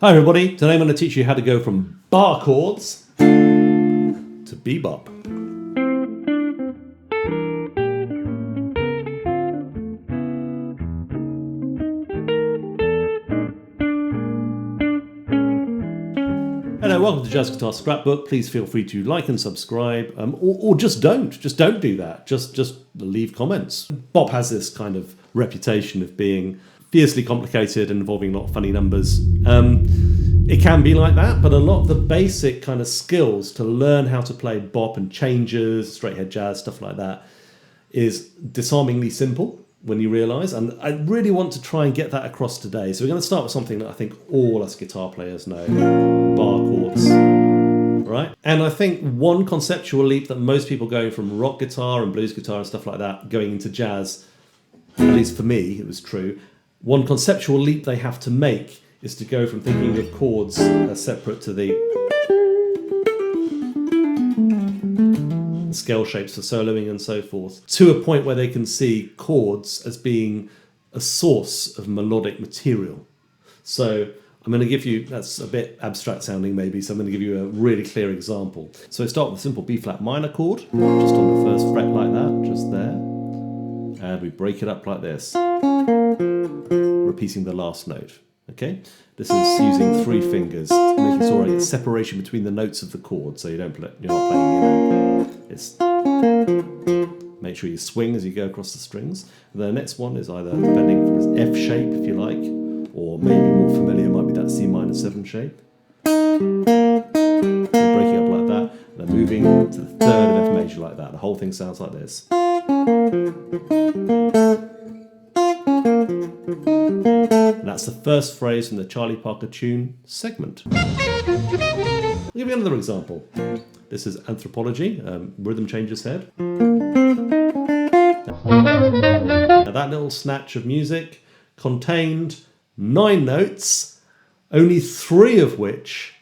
Hi everybody, today I'm going to teach you how to go from bar chords to bebop. Hello, welcome to Jazz Guitar Scrapbook. Please feel free to like and subscribe, or just don't do that. Just leave comments. Bop has this kind of reputation of being fiercely complicated and involving a lot of funny numbers. It can be like that, but a lot of the basic kind of skills to learn how to play bop and changes, straight head jazz, stuff like that, is disarmingly simple when you realise. And I really want to try and get that across today. So we're going to start with something that I think all us guitar players know, bar chords. Right? And I think one conceptual leap that most people going from rock guitar and blues guitar and stuff like that, going into jazz, at least for me, it was true, one conceptual leap they have to make is to go from thinking of chords as separate to the scale shapes for soloing and so forth, to a point where they can see chords as being a source of melodic material. So I'm going to give you, that's a bit abstract sounding maybe, so I'm going to give you a really clear example. So I start with a simple B flat minor chord, just on the first fret like that, just there. And we break it up like this, repeating the last note. Okay, this is using 3 fingers, making sure a separation between the notes of the chord, so you're not playing, it's make sure you swing as you go across the strings. And the next one is either bending from this F shape, if you like, or maybe more familiar might be that C minor 7 shape. And breaking up like that, and then moving to the 3rd of F major like that. The whole thing sounds like this. And that's the first phrase from the Charlie Parker tune segment. I'll give you another example. This is Anthropology, Rhythm Changer's Head. Now that little snatch of music contained 9 notes, only 3 of which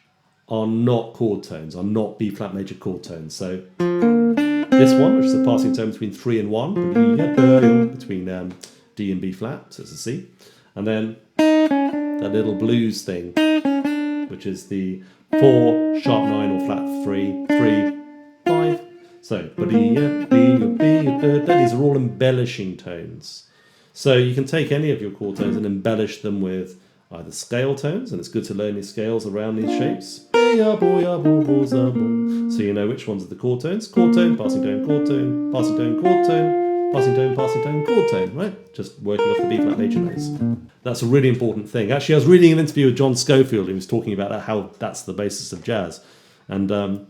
are not chord tones, are not B flat major chord tones. So this one, which is a passing tone between 3 and 1, between D and B flat, so it's a C. And then that little blues thing, which is the 4, sharp 9 or flat 3, 3, 5. So, these are all embellishing tones. So you can take any of your chord tones and embellish them with either scale tones, and it's good to learn these scales around these shapes. So you know which ones are the chord tones. Chord tone, passing tone, chord tone, passing tone, chord tone, passing tone, chord tone, right? Just working off the B flat major notes. That's a really important thing. Actually, I was reading an interview with John Scofield, who was talking about how that's the basis of jazz. And I'm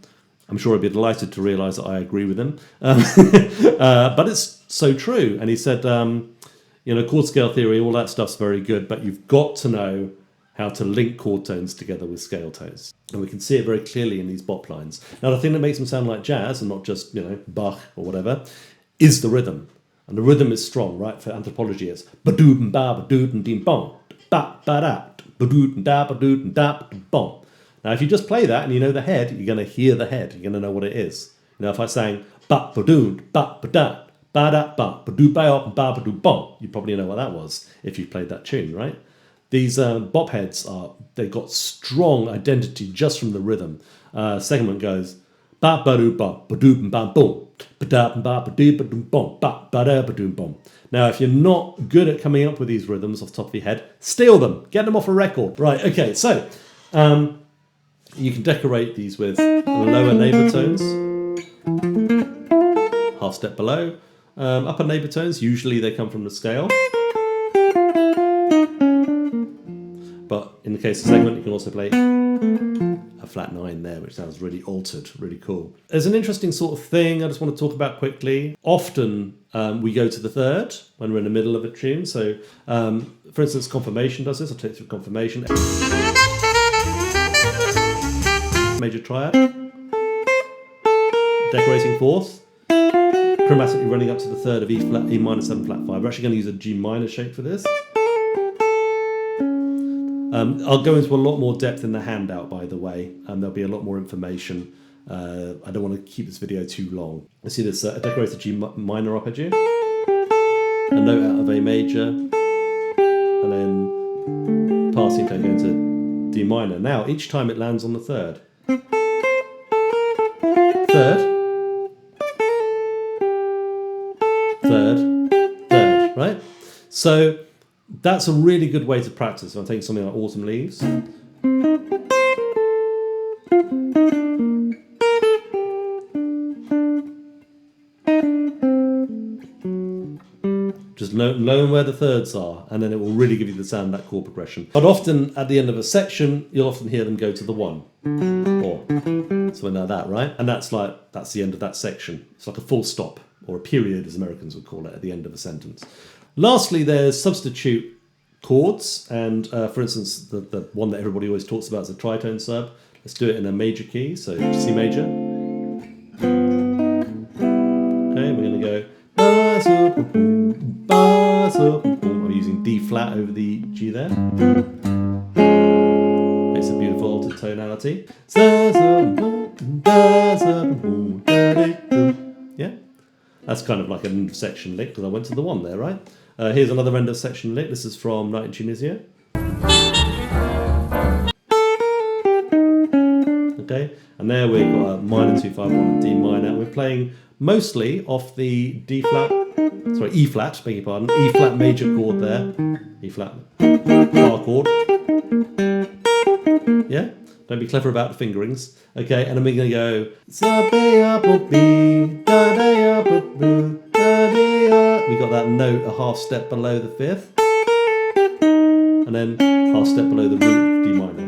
sure he'd be delighted to realise that I agree with him. But it's so true. And he said, chord scale theory, all that stuff's very good, but you've got to know how to link chord tones together with scale tones. And we can see it very clearly in these bop lines. Now, the thing that makes them sound like jazz, and not just, Bach or whatever, is the rhythm. And the rhythm is strong, right? For Anthropology, it's ba-dood ba ba-dood and dim bom, ba-ba-da, ba-dood and da ba-dood and da bom. Now, if you just play that and you know the head, you're going to hear the head. You're going to know what it is. If I sang ba-ba-dood, ba-ba-da, ba-da, ba-ba-dood ba-op, ba-ba-dood bom, you probably know what that was if you've played that tune, right? These bop heads they've got strong identity just from the rhythm. Second one goes ba-ba-doo ba ba-dood ba boom. Now, if you're not good at coming up with these rhythms off the top of your head, steal them, get them off a record. Right, okay, so you can decorate these with lower neighbour tones, half step below. Upper neighbour tones, usually they come from the scale. But in the case of segment, you can also play a flat 9 there, which sounds really altered, really cool. There's an interesting sort of thing I just want to talk about quickly. Often we go to the 3rd when we're in the middle of a tune. So, for instance, Confirmation does this. I'll take you through Confirmation. Major triad. Decorating 4th. Chromatically running up to the 3rd of E minor 7 flat 5. We're actually going to use a G minor shape for this. I'll go into a lot more depth in the handout, by the way, and there'll be a lot more information. I don't want to keep this video too long. I see this a decorated G minor arpeggio, a note out of A major, and then passing tone going to D minor. Now, each time it lands on the third. Third. Third. Third, right? So that's a really good way to practice. I'm taking something like Autumn Leaves. Just learn where the thirds are, and then it will really give you the sound, that chord progression. But often at the end of a section, you'll often hear them go to the one, or something like that, right? And that's the end of that section. It's like a full stop, or a period, as Americans would call it, at the end of a sentence. Lastly, there's substitute chords, and for instance, the one that everybody always talks about is a tritone sub. Let's do it in a major key, so C major. Okay, we're going to go. I'm using D flat over the G there. It's a beautiful altered tonality. Yeah, that's kind of like an end of section lick because I went to the one there, right? Here's another end of section lick. This is from Night in Tunisia. Okay, and there we've got a minor 2-5-1 and D minor. We're playing mostly off the E flat, beg your pardon, E flat major chord there, E flat bar chord. Yeah, don't be clever about the fingerings. Okay, and then we're going to go. We got that note a half step below the fifth, and then half step below the root D minor.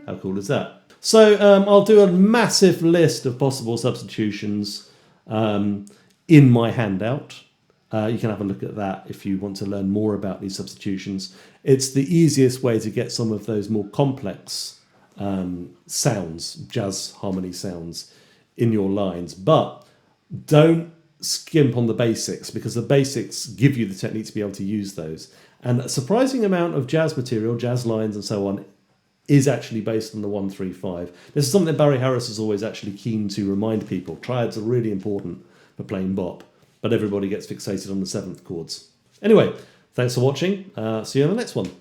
How cool is that? So I'll do a massive list of possible substitutions in my handout. You can have a look at that if you want to learn more about these substitutions. It's the easiest way to get some of those more complex sounds, jazz harmony sounds, in your lines. But don't skimp on the basics, because the basics give you the technique to be able to use those. And a surprising amount of jazz material, jazz lines and so on, is actually based on the 1-3-5. This is something that Barry Harris is always actually keen to remind people. Triads are really important for playing bop, but everybody gets fixated on the seventh chords. Anyway, thanks for watching. See you on the next one.